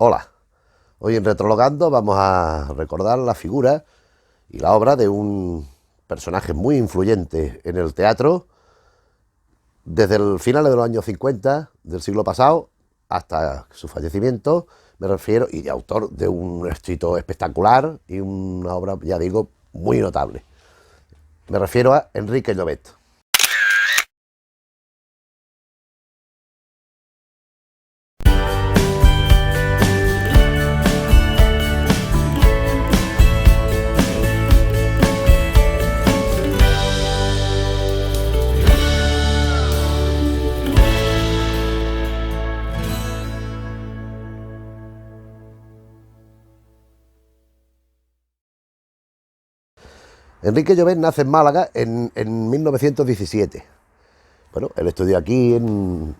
Hola, hoy en Retrologando vamos a recordar la figura y la obra de un personaje muy influyente en el teatro desde el final de los años 50 del siglo pasado hasta su fallecimiento, me refiero, y de autor de un éxito espectacular y una obra, ya digo, muy notable. Me refiero a Enrique Llobet. Enrique Llobet nace en Málaga en 1917. Bueno, él estudió aquí en un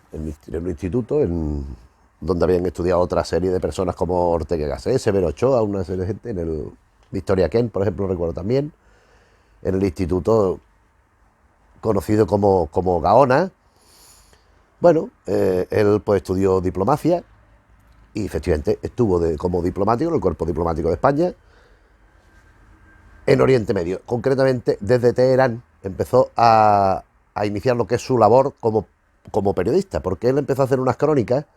instituto donde habían estudiado otra serie de personas como Ortega y Gasset, Severo Ochoa, una serie de gente, en el Victoria Kent, por ejemplo, recuerdo también, en el instituto conocido como Gaona. Bueno, él pues estudió diplomacia y efectivamente estuvo como diplomático en el Cuerpo Diplomático de España en Oriente Medio. Concretamente, desde Teherán empezó a iniciar lo que es su labor como periodista, porque él empezó a hacer unas crónicas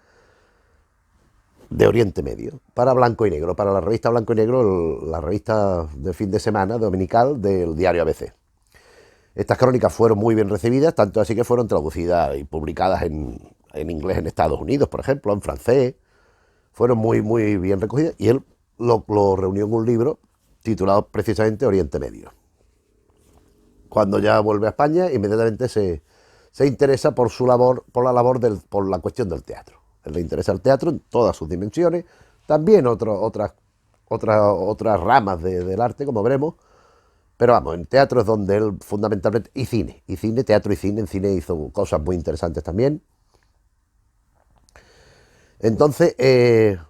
de Oriente Medio para Blanco y Negro, para la revista Blanco y Negro, la revista de fin de semana dominical del diario ABC. Estas crónicas fueron muy bien recibidas, tanto así que fueron traducidas y publicadas en inglés en Estados Unidos, por ejemplo, en francés. Fueron muy bien recogidas y él lo reunió en un libro titulado precisamente Oriente Medio. Cuando ya vuelve a España, inmediatamente se interesa por su labor, por la cuestión del teatro. Él le interesa el teatro en todas sus dimensiones, también otras ramas del arte, como veremos, pero vamos, en teatro es donde él fundamentalmente, teatro y cine, en cine hizo cosas muy interesantes también. Entonces, él,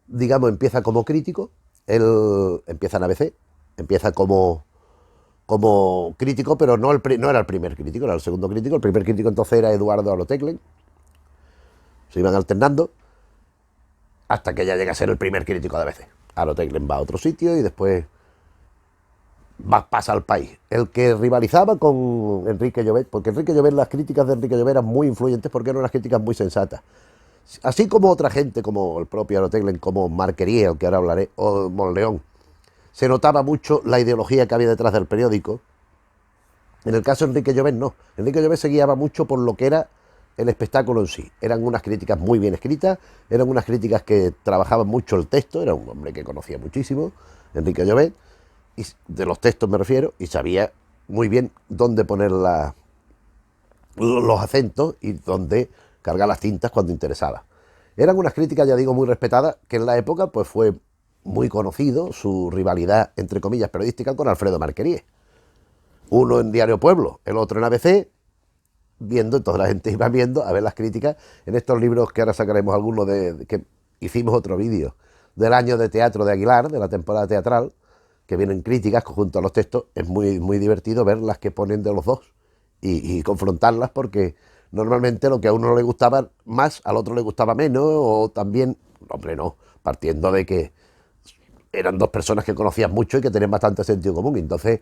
digamos, empieza como crítico, él empieza en ABC, empieza como crítico, pero no era el primer crítico, era el segundo crítico. El primer crítico entonces era Eduardo Aroteglen. Se iban alternando hasta que ya llega a ser el primer crítico de ABC. Aroteglen va a otro sitio y después pasa al país. El que rivalizaba con Enrique Llobet, porque Enrique Llobet, las críticas de Enrique Llobet eran muy influyentes porque eran unas críticas muy sensatas. Así como otra gente, como el propio Aroteglen, como Marquería, el que ahora hablaré, o Monleón, se notaba mucho la ideología que había detrás del periódico. En el caso de Enrique Llobet no. Enrique Llobet se guiaba mucho por lo que era el espectáculo en sí. Eran unas críticas muy bien escritas, eran unas críticas que trabajaban mucho el texto, era un hombre que conocía muchísimo, Enrique Llobet, y de los textos me refiero, y sabía muy bien dónde poner los acentos y dónde cargar las tintas cuando interesaba. Eran unas críticas, ya digo, muy respetadas, que en la época pues fue muy conocido su rivalidad, entre comillas, periodística con Alfredo Marquería. Uno en Diario Pueblo, el otro en ABC, toda la gente iba viendo a ver las críticas en estos libros que ahora sacaremos algunos que hicimos otro vídeo del año de teatro de Aguilar, de la temporada teatral, que vienen críticas junto a los textos. Es muy divertido ver las que ponen de los dos y confrontarlas, porque normalmente lo que a uno le gustaba más, al otro le gustaba menos, o también, hombre, no, partiendo de que eran dos personas que conocían mucho y que tenían bastante sentido común, y entonces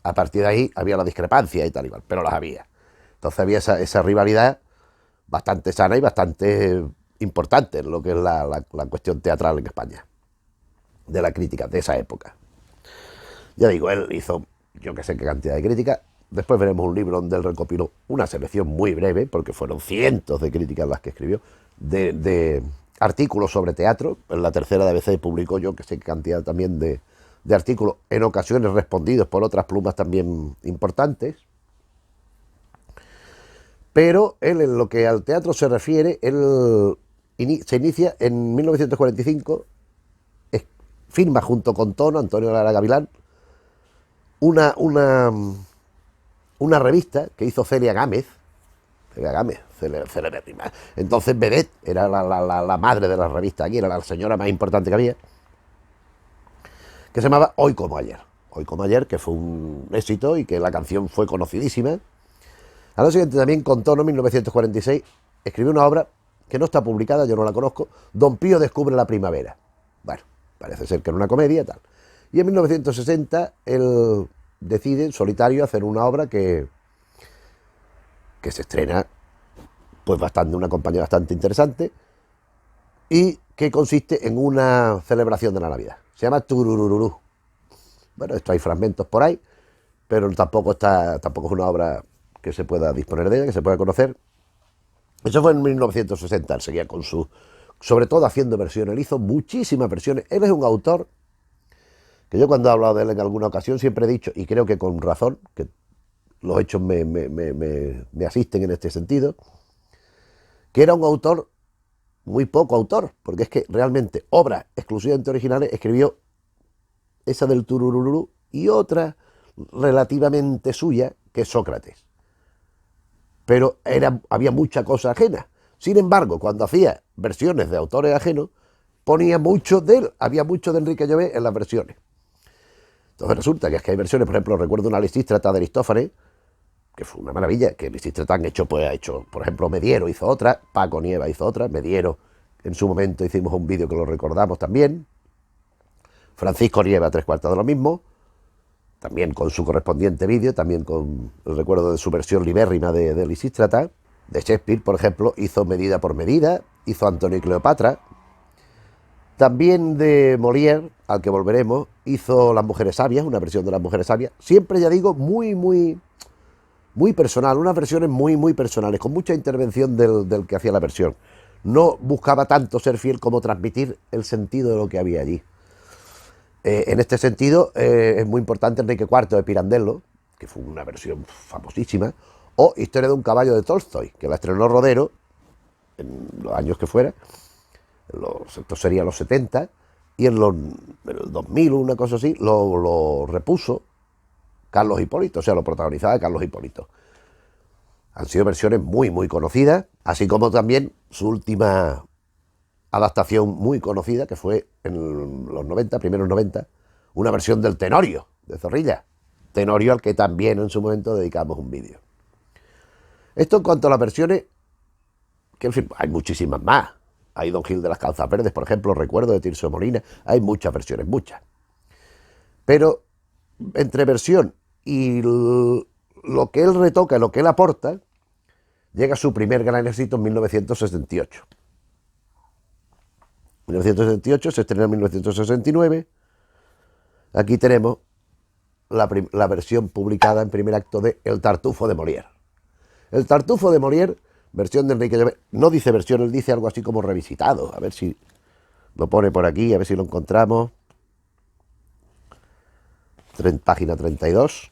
a partir de ahí había la discrepancia y tal igual, pero las había. Entonces había esa rivalidad bastante sana y bastante importante en lo que es la cuestión teatral en España, de la crítica de esa época. Ya digo, él hizo yo que sé qué cantidad de críticas. Después veremos un libro donde él recopiló una selección muy breve, porque fueron cientos de críticas las que escribió, de artículos sobre teatro. En la tercera de ABC publicó yo que sé qué cantidad también de artículos, en ocasiones respondidos por otras plumas también importantes. Pero él, en lo que al teatro se refiere, él se inicia en 1945, firma junto con Antonio Lara Gavilán, una revista que hizo Celia Gámez, celebérrima. Entonces vedette, era la madre de la revista aquí, era la señora más importante que había, que se llamaba Hoy como ayer. Hoy como ayer, que fue un éxito y que la canción fue conocidísima. Al año siguiente también, con Tono, 1946, escribió una obra que no está publicada, yo no la conozco, Don Pío descubre la primavera. Bueno, parece ser que era una comedia tal. Y en 1960 él decide en solitario hacer una obra que se estrena pues una compañía bastante interesante y que consiste en una celebración de la Navidad. Se llama Tururururú. Bueno, esto hay fragmentos por ahí, pero tampoco es una obra que se pueda disponer de ella, que se pueda conocer. Eso fue en 1960, él seguía sobre todo haciendo versiones, él hizo muchísimas versiones. Él es un autor que yo cuando he hablado de él en alguna ocasión siempre he dicho, y creo que con razón, que los hechos me asisten en este sentido, que era un autor muy poco autor, porque es que realmente obras exclusivamente originales escribió esa del Turururú y otra relativamente suya, que es Sócrates. Pero había mucha cosa ajena. Sin embargo, cuando hacía versiones de autores ajenos, ponía mucho de él, había mucho de Enrique Llobet en las versiones. Entonces resulta que es que hay versiones, por ejemplo, recuerdo una Lisístrata de Aristófanes, que fue una maravilla, que Lisístrata ha hecho, por ejemplo, Mediero hizo otra, Paco Nieva hizo otra, Mediero en su momento hicimos un vídeo que lo recordamos también, Francisco Nieva tres cuartas de lo mismo, también con su correspondiente vídeo, también con el recuerdo de su versión libérrima de Lisístrata. De Shakespeare, por ejemplo, hizo Medida por Medida, hizo Antonio y Cleopatra. También de Molière, al que volveremos, hizo Las Mujeres Sabias, una versión de Las Mujeres Sabias. Siempre, ya digo, muy personal, unas versiones muy personales, con mucha intervención del que hacía la versión. No buscaba tanto ser fiel como transmitir el sentido de lo que había allí. En este sentido, es muy importante Enrique IV de Pirandello, que fue una versión famosísima, o Historia de un caballo de Tolstoy, que la estrenó Rodero en los años que fuera, esto sería los 70, y en el 2000, una cosa así, lo repuso Carlos Hipólito, o sea, lo protagonizaba Carlos Hipólito. Han sido versiones muy conocidas, así como también su última adaptación muy conocida, que fue en los 90, primeros 90, una versión del Tenorio, de Zorrilla. Tenorio al que también en su momento dedicamos un vídeo. Esto en cuanto a las versiones, que en fin, hay muchísimas más. Hay Don Gil de las Calzas Verdes, por ejemplo, recuerdo de Tirso Molina. Hay muchas versiones, muchas. Pero entre versión y lo que él retoca, lo que él aporta, llega su primer gran éxito en 1968. 1968 se estrena en 1969. Aquí tenemos la versión publicada en primer acto de El Tartufo de Molière. El Tartufo de Molière, versión de Enrique Llobet, no dice versión, él dice algo así como revisitado. A ver si lo pone por aquí, a ver si lo encontramos. Página 32.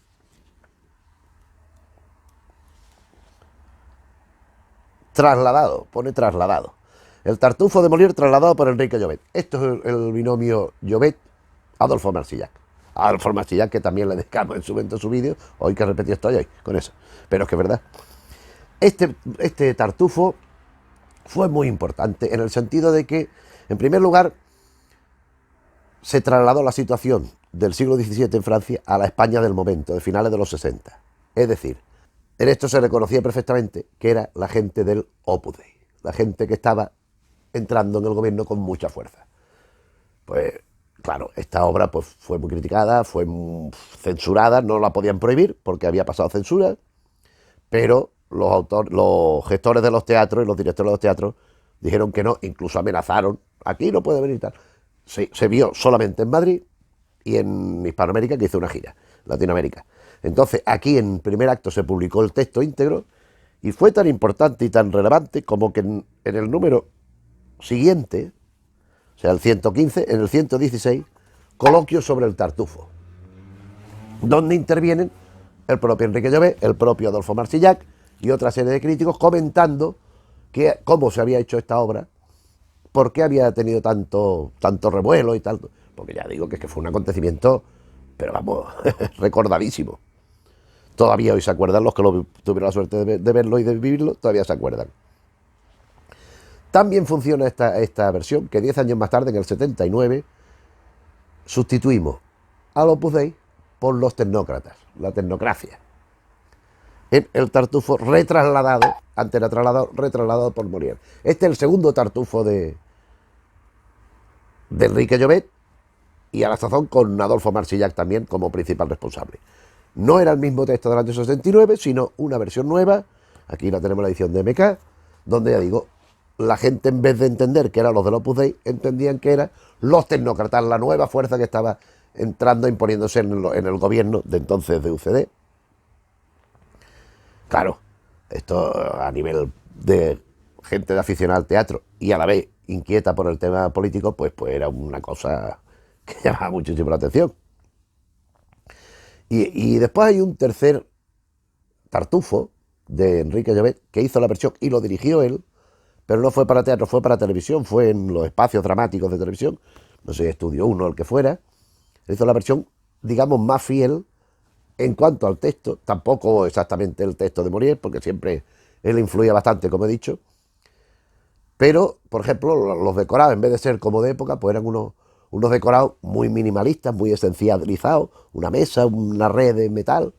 Trasladado, pone trasladado. El Tartufo de Molière trasladado por Enrique Llobet. Esto es el binomio Llobet-Adolfo Marsillac. Adolfo Marsillac, que también le dedicamos en su momento su vídeo. Hoy que repetí estoy hoy con eso. Pero es que es verdad. Este Tartufo fue muy importante en el sentido de que, en primer lugar, se trasladó la situación del siglo XVII en Francia a la España del momento, de finales de los 60. Es decir, en esto se reconocía perfectamente que era la gente del Opus Dei, la gente que estaba entrando en el gobierno con mucha fuerza. Pues claro, esta obra pues, fue muy criticada, fue censurada, no la podían prohibir porque había pasado censura, pero los gestores de los teatros y los directores de los teatros dijeron que no, incluso amenazaron, aquí no puede venir tal. Se vio solamente en Madrid y en Hispanoamérica, que hizo una gira, Latinoamérica. Entonces, aquí en primer acto se publicó el texto íntegro y fue tan importante y tan relevante como que en el número siguiente, o sea, el 115, en el 116, coloquio sobre el Tartufo, donde intervienen el propio Enrique Llobet, el propio Adolfo Marsillac y otra serie de críticos comentando cómo se había hecho esta obra, por qué había tenido tanto revuelo y tal, porque ya digo que fue un acontecimiento, pero vamos, recordadísimo. Todavía hoy se acuerdan los que tuvieron la suerte de verlo y de vivirlo, todavía se acuerdan. También funciona esta versión, que 10 años más tarde, en el 79, sustituimos al Opus Dei por los tecnócratas, la tecnocracia. en El Tartufo retrasladado, antes era trasladado, retrasladado por Molière. Este es el segundo Tartufo de Enrique Llobet, y a la sazón con Adolfo Marsillac también como principal responsable. No era el mismo texto del año 69, sino una versión nueva. Aquí la tenemos, la edición de MK, donde ya digo, la gente, en vez de entender que eran los del Opus Dei, entendían que eran los tecnócratas, la nueva fuerza que estaba entrando, imponiéndose en el gobierno de entonces de UCD. Claro, esto a nivel de gente de aficionada al teatro y a la vez inquieta por el tema político, pues era una cosa que llamaba muchísimo la atención. Y después hay un tercer Tartufo de Enrique Llobet, que hizo la versión y lo dirigió él, pero no fue para teatro, fue para televisión, fue en los espacios dramáticos de televisión, no sé, Estudio 1 o el que fuera. Hizo la versión, digamos, más fiel en cuanto al texto, tampoco exactamente el texto de Molière, porque siempre él influía bastante, como he dicho, pero, por ejemplo, los decorados, en vez de ser como de época, pues eran unos decorados muy minimalistas, muy esencializados, una mesa, una red de metal.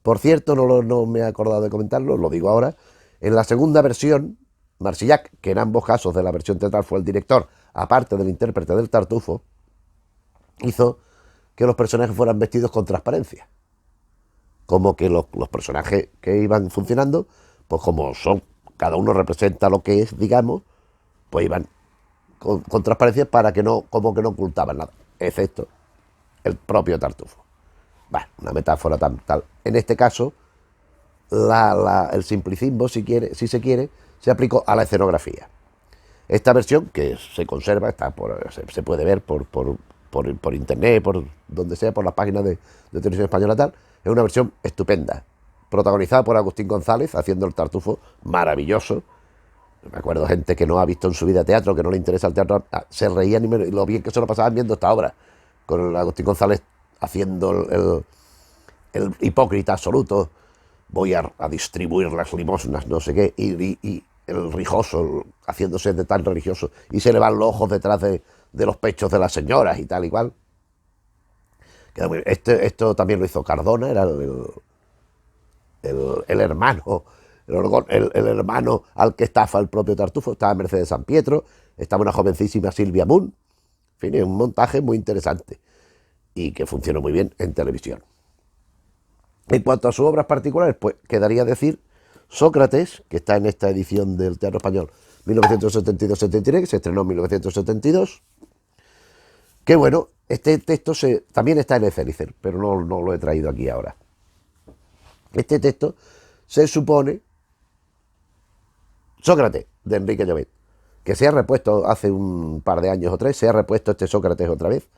Por cierto, no me he acordado de comentarlo, lo digo ahora, en la segunda versión, Marsillac, que en ambos casos de la versión teatral fue el director, aparte del intérprete del Tartufo, hizo que los personajes fueran vestidos con transparencia. Como que los personajes que iban funcionando, pues como son, cada uno representa lo que es, digamos, pues iban con transparencia para que no, como que no ocultaban nada, excepto el propio Tartufo. Bueno, una metáfora tal. En este caso, el simplicismo, si se quiere, se aplicó a la escenografía. Esta versión, que se conserva, se puede ver por internet, por donde sea, por las páginas de Televisión Española tal, es una versión estupenda, protagonizada por Agustín González, haciendo el Tartufo maravilloso. Me acuerdo gente que no ha visto en su vida teatro, que no le interesa el teatro, se reían y lo bien que se lo pasaban viendo esta obra, con el Agustín González haciendo el hipócrita absoluto, voy a distribuir las limosnas, no sé qué, y el rijoso, haciéndose de tan religioso, y se le van los ojos detrás de los pechos de las señoras y tal, igual. Esto también lo hizo Cardona, era el hermano, el hermano al que estafa el propio Tartufo. Estaba Mercedes San Pietro, estaba una jovencísima Silvia Moon. En fin, es un montaje muy interesante y que funcionó muy bien en televisión. En cuanto a sus obras particulares, pues quedaría decir Sócrates, que está en esta edición del Teatro Español 1972-73, que se estrenó en 1972. Que bueno, este texto también está en Ecelicer, pero no lo he traído aquí ahora. Este texto se supone Sócrates, de Enrique Llobet, que se ha repuesto hace un par de años o tres, se ha repuesto este Sócrates otra vez,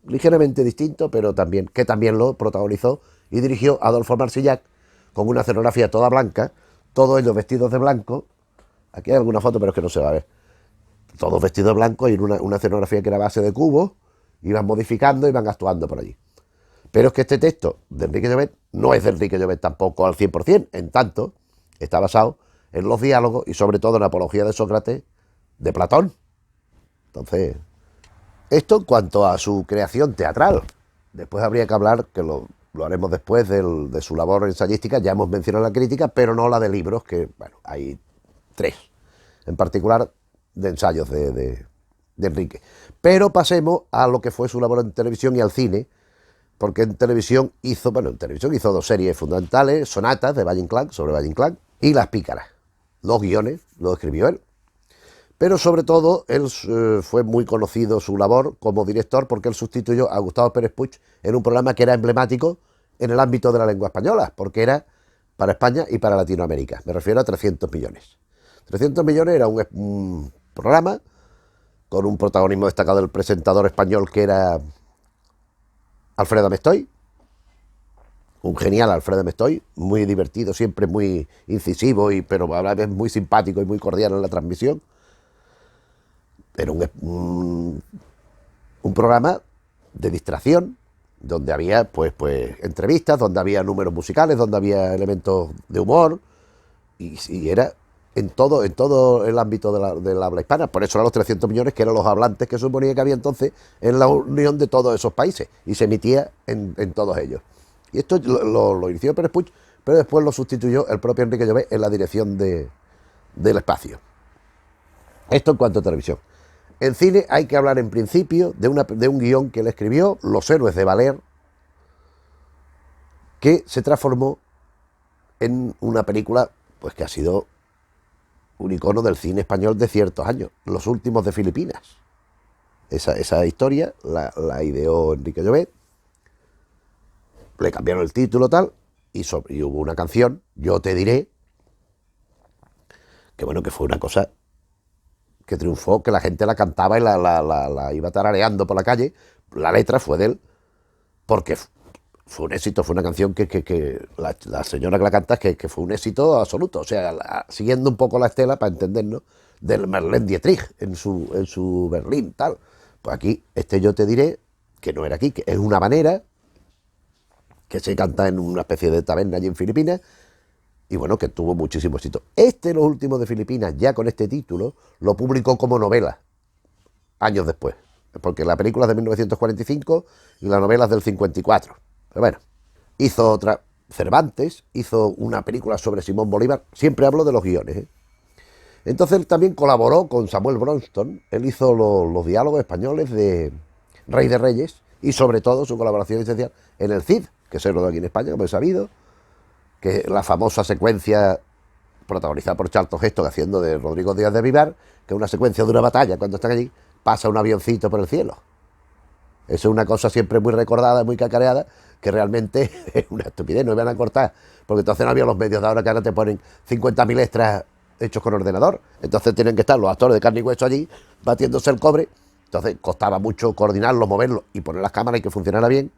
ligeramente distinto, pero que también lo protagonizó y dirigió Adolfo Marsillac, con una escenografía toda blanca, todos ellos vestidos de blanco. Aquí hay alguna foto, pero es que no se va a ver. Todos vestidos de blanco y una escenografía que era a base de cubos, iban modificando y iban actuando por allí. Pero es que este texto de Enrique Llobet no es de Enrique Llobet tampoco al 100%, en tanto está basado en los diálogos y sobre todo en la apología de Sócrates de Platón. Entonces, esto en cuanto a su creación teatral. Después habría que hablar, que lo haremos después, de su labor ensayística. Ya hemos mencionado la crítica, pero no la de libros, que bueno, hay 3 en particular de ensayos de Enrique. Pero pasemos a lo que fue su labor en televisión y al cine, porque en televisión hizo 2 series fundamentales: Sonatas de Valle Inclán, sobre Valle Inclán, y Las Pícaras. 2 guiones lo escribió él. Pero sobre todo, él fue muy conocido su labor como director, porque él sustituyó a Gustavo Pérez Puig en un programa que era emblemático en el ámbito de la lengua española, porque era para España y para Latinoamérica. Me refiero a 300 millones. 300 millones era un programa con un protagonismo destacado del presentador español, que era Alfredo Mestoy, un genial Alfredo Mestoy, muy divertido, siempre muy incisivo, pero a la vez muy simpático y muy cordial en la transmisión. Era un programa de distracción, donde había pues entrevistas, donde había números musicales, donde había elementos de humor, y era en todo el ámbito del habla hispana. Por eso eran los 300 millones, que eran los hablantes que suponía que había entonces en la unión de todos esos países, y se emitía en todos ellos. Y esto lo inició Pérez Puig pero después lo sustituyó el propio Enrique Llobet en la dirección del espacio. Esto en cuanto a televisión. En cine hay que hablar en principio de un guión que él escribió, Los héroes de Valer, que se transformó en una película pues que ha sido un icono del cine español de ciertos años, Los últimos de Filipinas. Esa historia la ideó Enrique Llobet, le cambiaron el título tal, y hubo una canción, Yo te diré, que bueno, que fue una cosa que triunfó, que la gente la cantaba y la iba tarareando por la calle. La letra fue de él, porque fue un éxito, fue una canción que la señora que la canta que fue un éxito absoluto, o sea, siguiendo un poco la estela, para entendernos, del Marlene Dietrich en su Berlín, tal. Pues aquí, Yo te diré, que no era aquí, que es una habanera, que se canta en una especie de taberna allí en Filipinas, y bueno, que tuvo muchísimo éxito. Los últimos de Filipinas, ya con este título, lo publicó como novela, años después, porque la película es de 1945 y la novela es del 54. Pero bueno, hizo otra, Cervantes, hizo una película sobre Simón Bolívar, siempre hablo de los guiones, ¿eh? Entonces él también colaboró con Samuel Bronston, él hizo los diálogos españoles de Rey de Reyes, y sobre todo su colaboración esencial en el Cid, que se rodó aquí en España, como he sabido, que la famosa secuencia protagonizada por Charlton Heston haciendo de Rodrigo Díaz de Vivar, que es una secuencia de una batalla, cuando están allí, pasa un avioncito por el cielo. Eso es una cosa siempre muy recordada, muy cacareada, que realmente es una estupidez, no iban a cortar, porque entonces no había los medios de ahora, que ahora te ponen 50.000 extras hechos con ordenador, entonces tienen que estar los actores de carne y hueso allí, batiéndose el cobre, entonces costaba mucho coordinarlo, moverlo y poner las cámaras y que funcionara bien,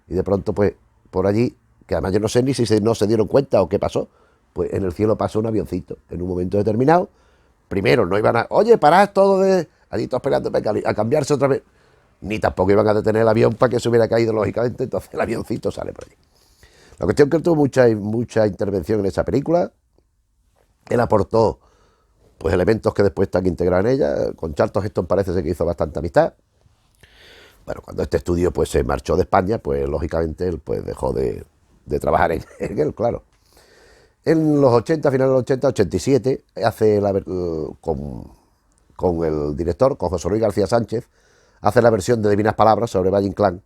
y de pronto pues por allí, que además yo no sé ni si no se dieron cuenta o qué pasó, pues en el cielo pasó un avioncito, en un momento determinado, primero no iban a, oye, parad todo allí todos peleando a cambiarse otra vez, ni tampoco iban a detener el avión para que se hubiera caído lógicamente, entonces el avioncito sale por allí. La cuestión es que él tuvo mucha intervención en esa película, él aportó pues elementos que después están integrados en ella, con Charlton Heston parece ser que hizo bastante amistad. Bueno, cuando este estudio pues se marchó de España, pues lógicamente él pues dejó de trabajar en él, claro. En los 80, finales de los 80, 87, hace con el director, con José Luis García Sánchez, hace la versión de Divinas Palabras sobre Valle Inclán.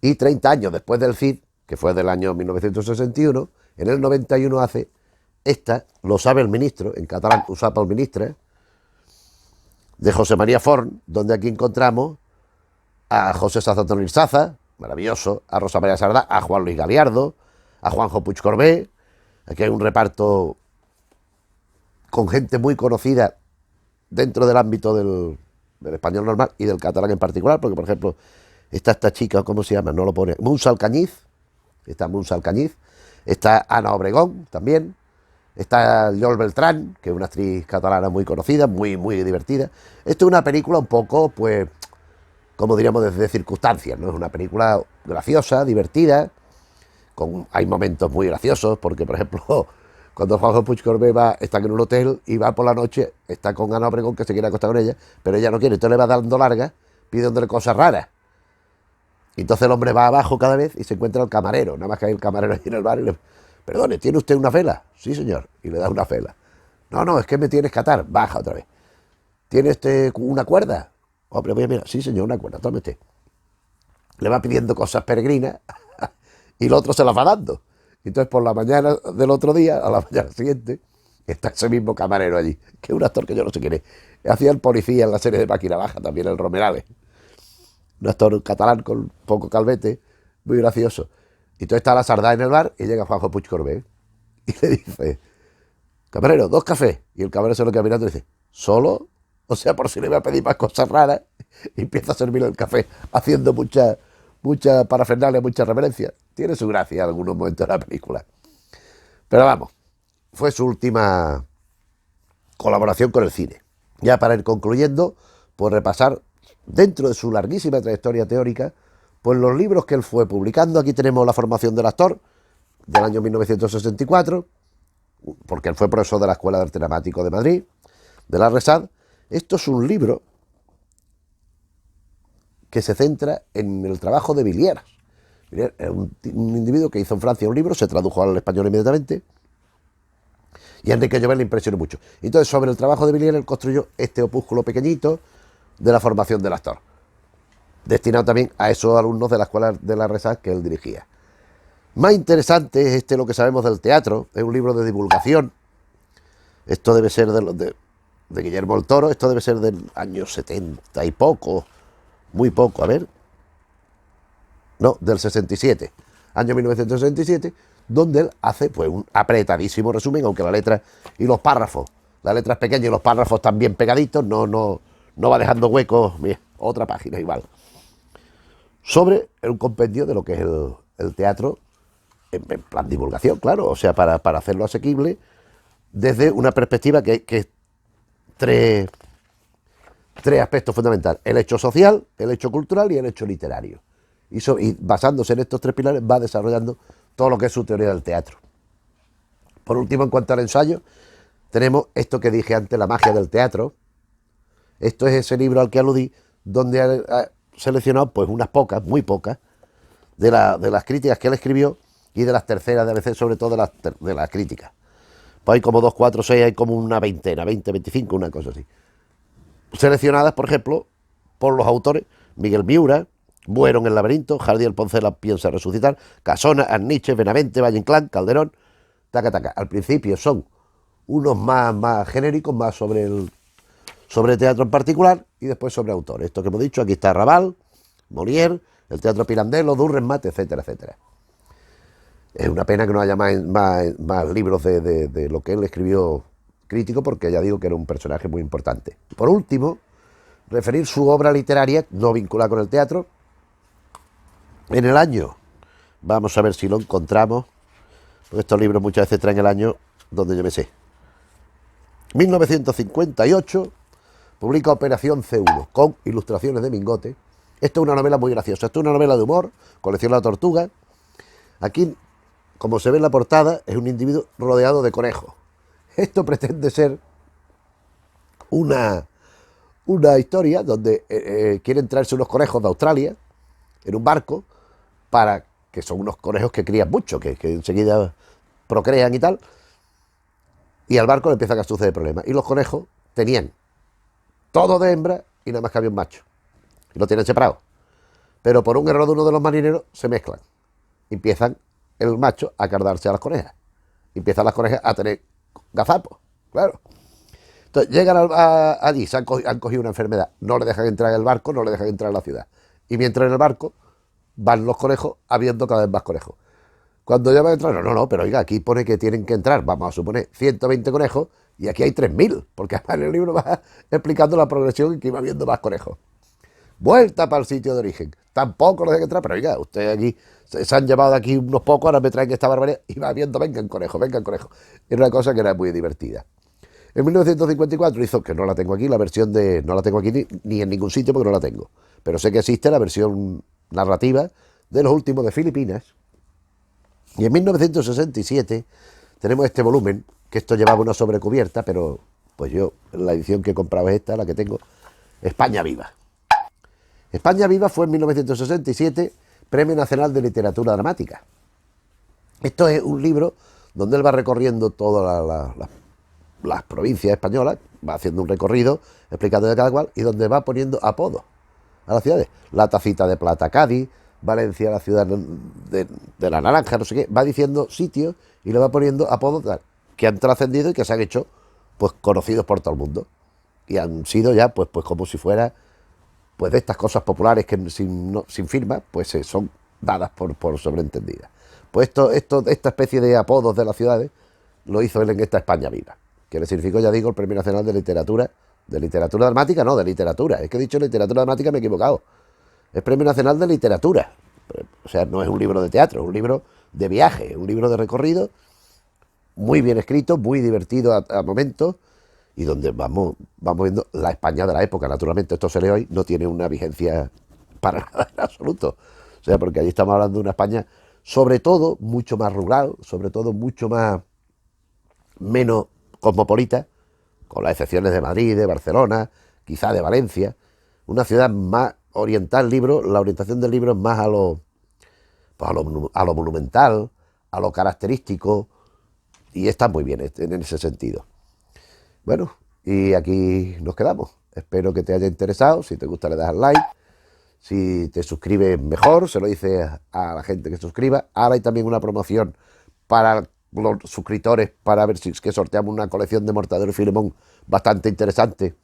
Y 30 años después del Cid, que fue del año 1961, en el 91 hace Lo sabe el ministro, en catalán, Ho sap el ministre, de José María Forn, donde aquí encontramos a José Sazatonil Saza, maravilloso, a Rosa María Sardá, a Juan Luis Galiardo, a Juanjo Puig Corbé. Aquí hay un reparto con gente muy conocida dentro del ámbito del español normal y del catalán en particular, porque por ejemplo está esta chica, ¿cómo se llama? No lo pone, Munsa Alcañiz, está Ana Obregón también, está Yol Beltrán, que es una actriz catalana muy conocida, muy divertida. Esto es una película un poco, pues, como diríamos, de circunstancias, ¿no? Es una película graciosa, divertida, hay momentos muy graciosos, porque, por ejemplo, cuando Juanjo Puig Corbé está en un hotel y va por la noche, está con Ana Obregón, que se quiere acostar con ella, pero ella no quiere, entonces le va dando largas, pidiéndole cosas raras. Y entonces el hombre va abajo cada vez y se encuentra el camarero, nada más que hay el camarero ahí en el bar y le... Perdone, ¿tiene usted una vela? Sí, señor. Y le da una vela. No, es que me tienes que atar. Baja otra vez. ¿Tiene una cuerda? Hombre, mira. Sí, señor, una cuerda. Tome usted. Le va pidiendo cosas peregrinas y el otro se las va dando. Entonces, por la mañana del otro día, a la mañana siguiente, está ese mismo camarero allí, que es un actor que yo no sé quién es. Hacía el policía en la serie de Máquina Baja, también el Romerales. Un actor catalán con poco calvete, muy gracioso. Y entonces está la Sardá en el bar y llega Juanjo Puig Corbé y le dice, camarero, 2 cafés. Y el camarero se lo queda mirando y dice, ¿solo? O sea, por si le voy a pedir más cosas raras. Y empieza a servirle el café haciendo mucha parafernalia, mucha reverencia. Tiene su gracia en algunos momentos de la película. Pero vamos, fue su última colaboración con el cine. Ya para ir concluyendo, pues repasar dentro de su larguísima trayectoria teórica, pues los libros que él fue publicando. Aquí tenemos La formación del actor, del año 1964, porque él fue profesor de la Escuela de Arte Dramático de Madrid, de la RESAD. Esto es un libro que se centra en el trabajo de Villiers. Villiers es un individuo que hizo en Francia un libro, se tradujo al español inmediatamente, y a Enrique Llobet le impresionó mucho. Entonces, sobre el trabajo de Villiers, él construyó este opúsculo pequeñito de la formación del actor, destinado también a esos alumnos de la escuela de la Resac que él dirigía. Más interesante es Lo que sabemos del teatro, es un libro de divulgación. Esto debe ser de Guillermo el Toro, esto debe ser del año 70 y poco, muy poco, a ver. No, del 67, año 1967, donde él hace pues un apretadísimo resumen, aunque la letra y los párrafos, la letra es pequeña y los párrafos están bien pegaditos, no va dejando huecos, mira, otra página igual, sobre un compendio de lo que es el teatro en plan divulgación, claro, o sea, para hacerlo asequible desde una perspectiva que es tres aspectos fundamentales: el hecho social, el hecho cultural y el hecho literario. Y basándose en estos tres pilares va desarrollando todo lo que es su teoría del teatro. Por último, en cuanto al ensayo, tenemos esto que dije antes, La magia del teatro. Esto es ese libro al que aludí, donde ha seleccionado pues unas pocas, muy pocas, de las críticas que él escribió y de las terceras de ABC, sobre todo de las críticas. Pues hay como 2, 4, 6, hay como una veintena, 20, 25, una cosa así. Seleccionadas, por ejemplo, por los autores Miguel Miura, Buero en el laberinto, Jardiel Poncela piensa resucitar, Casona, Arniche, Benavente, Valle Inclán, Calderón, taca, taca. Al principio son unos más genéricos, más sobre teatro en particular, y después sobre autores. Esto que hemos dicho, aquí está Raval, Molière, el teatro Pirandello, Durrenmatt, etcétera, etcétera. Es una pena que no haya más libros de lo que él escribió crítico, porque ya digo que era un personaje muy importante. Por último, referir su obra literaria no vinculada con el teatro. En el año, vamos a ver si lo encontramos, porque estos libros muchas veces traen el año donde yo me sé. 1958, publica Operación C1, con ilustraciones de Mingote. Esto es una novela muy graciosa, esto es una novela de humor, colección La Tortuga. Aquí, como se ve en la portada, es un individuo rodeado de conejos. Esto pretende ser una historia donde quieren traerse unos conejos de Australia en un barco, que son unos conejos que crían mucho, que enseguida procrean y tal, y al barco le empiezan a suceder problemas. Y los conejos tenían todo de hembra y nada más que había un macho, y lo tienen separado. Pero por un error de uno de los marineros se mezclan. Empiezan el macho a cardarse a las conejas. Empiezan las conejas a tener gazapos, claro. Entonces llegan allí, han cogido una enfermedad, no le dejan entrar en el barco, no le dejan entrar en la ciudad. Y mientras en el barco van los conejos habiendo cada vez más conejos. Cuando ya van a entrar, no, pero oiga, aquí pone que tienen que entrar, vamos a suponer, 120 conejos, y aquí hay 3.000, porque además en el libro va explicando la progresión en que iba habiendo más conejos. Vuelta para el sitio de origen. Tampoco lo dejan entrar, pero oiga, ustedes aquí se han llevado de aquí unos pocos, ahora me traen esta barbaridad, y va viendo, vengan conejos, vengan conejos. Era una cosa que era muy divertida. En 1954 hizo, que no la tengo aquí, la versión no la tengo aquí ni en ningún sitio porque no la tengo, pero sé que existe la versión narrativa de Los últimos de Filipinas. Y en 1967 tenemos este volumen, que esto llevaba una sobrecubierta, pero pues yo, la edición que he comprado es esta, la que tengo, España Viva. España Viva fue en 1967 Premio Nacional de Literatura Dramática. Esto es un libro donde él va recorriendo todas las provincias españolas, va haciendo un recorrido explicando de cada cual y donde va poniendo apodos a las ciudades. La Tacita de Plata, Cádiz; Valencia, la ciudad de la naranja, no sé qué. Va diciendo sitios y le va poniendo apodos que han trascendido y que se han hecho pues conocidos por todo el mundo. Y han sido ya pues como si fuera pues de estas cosas populares que sin firma pues son dadas por sobreentendidas. Pues esta especie de apodos de las ciudades lo hizo él en esta España Viva, que le significó, ya digo, el Premio Nacional de Literatura Dramática, no, de literatura. Es que he dicho literatura dramática, me he equivocado. Es Premio Nacional de Literatura. O sea, no es un libro de teatro, es un libro de viaje, un libro de recorrido, muy bien escrito, muy divertido a momentos, y donde vamos viendo la España de la época. Naturalmente, esto se lee hoy, no tiene una vigencia para nada en absoluto. O sea, porque allí estamos hablando de una España, sobre todo, mucho más rural, sobre todo, mucho menos cosmopolita, con las excepciones de Madrid, de Barcelona, quizá de Valencia. Una ciudad más oriental, la orientación del libro es más pues a lo monumental, a lo característico, y está muy bien en ese sentido. Bueno, y aquí nos quedamos. Espero que te haya interesado. Si te gusta, le das al like. Si te suscribes, mejor. Se lo dices a la gente que suscriba. Ahora hay también una promoción para los suscriptores para ver si es que sorteamos una colección de Mortadelo y Filemón bastante interesante.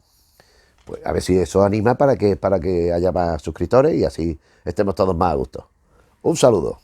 Pues a ver si eso anima para que haya más suscriptores y así estemos todos más a gusto. Un saludo.